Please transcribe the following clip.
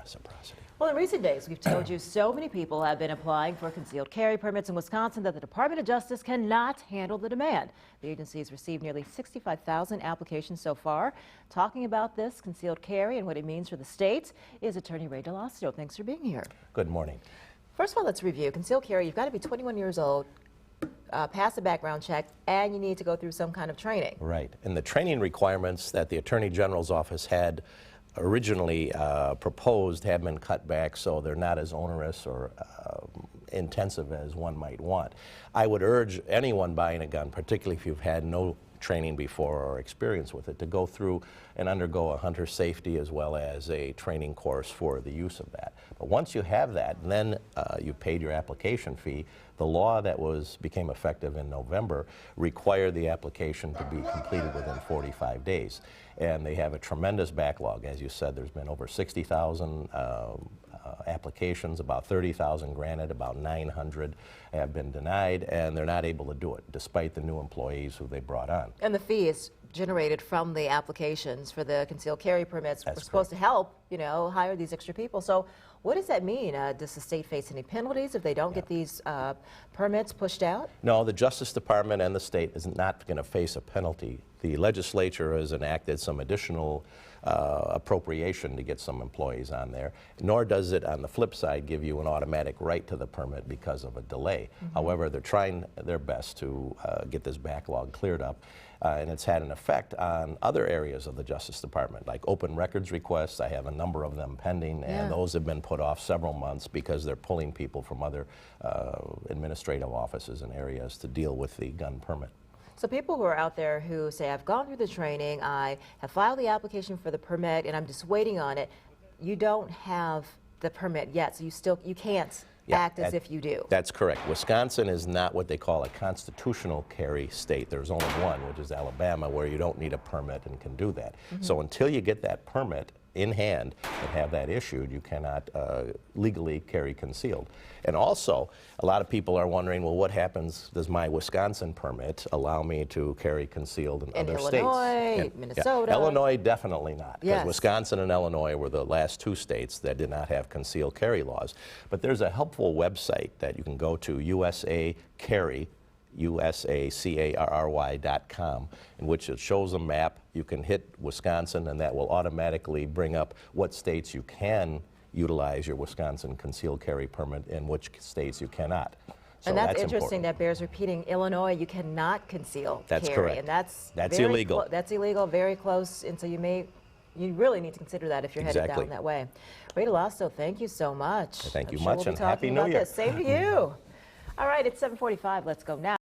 reciprocity. Well, in recent days, we've told you so many people have been applying for concealed carry permits in Wisconsin that the Department of Justice cannot handle the demand. The agency has received nearly 65,000 applications so far. Talking about this concealed carry and what it means for the state is Attorney Ray DeLosto. Thanks for being here. Good morning. First of all, let's review. Concealed carry, you've got to be 21 years old, pass a background check, and you need to go through some kind of training. Right. And the training requirements that the Attorney General's office had originally proposed have been cut back, so they're not as onerous or intensive as one might want. I would urge anyone buying a gun, particularly if you've had no training before or experience with it, to go through and undergo a hunter safety as well as a training course for the use of that. But once you have that, then you paid your application fee. The law that became effective in November required the application to be completed within 45 days. And they have a tremendous backlog. As you said, there's been over 60,000 applications, about 30,000 granted, about 900 have been denied, and they're not able to do it, despite the new employees who they brought on. And the fee is generated from the applications for the concealed carry permits. That's We're supposed to help, hire these extra people. So what does that mean? Does the state face any penalties if they don't get these permits pushed out? No, the Justice Department and the state is not going to face a penalty. The legislature has enacted some additional appropriation to get some employees on there, nor does it, on the flip side, give you an automatic right to the permit because of a delay. However, they're trying their best to get this backlog cleared up, and it's had an effect on other areas of the Justice Department, like open records requests. I have a number of them pending, and those have been put off several months because they're pulling people from other administrative offices and areas to deal with the gun permit. So people who are out there who say, I've gone through the training, I have filed the application for the permit, and I'm just waiting on it, you don't have the permit yet, so you can't act as if you do. That's correct. Wisconsin is not what they call a constitutional carry state. There's only one, which is Alabama, where you don't need a permit and can do that. So until you get that permit in hand and have that issued, you cannot legally carry concealed. And also, a lot of people are wondering, well, what happens, does my Wisconsin permit allow me to carry concealed in other states? Illinois, Minnesota. Illinois, definitely not. Because Wisconsin and Illinois were the last two states that did not have concealed carry laws. But there's a helpful website that you can go to, USA Carry, USACARRY.com, in which it shows a map. You can hit Wisconsin, and that will automatically bring up what states you can utilize your Wisconsin concealed carry permit and which states you cannot. So and that's interesting. important. That bears repeating. Illinois, you cannot conceal That's carry, correct. And that's illegal. That's illegal, very close, and so you really need to consider that if you're headed down that way. Ray DeLosto, thank you so much. Thank you much, and Happy New Year. Same to you. All right, it's 7:45. Let's go now.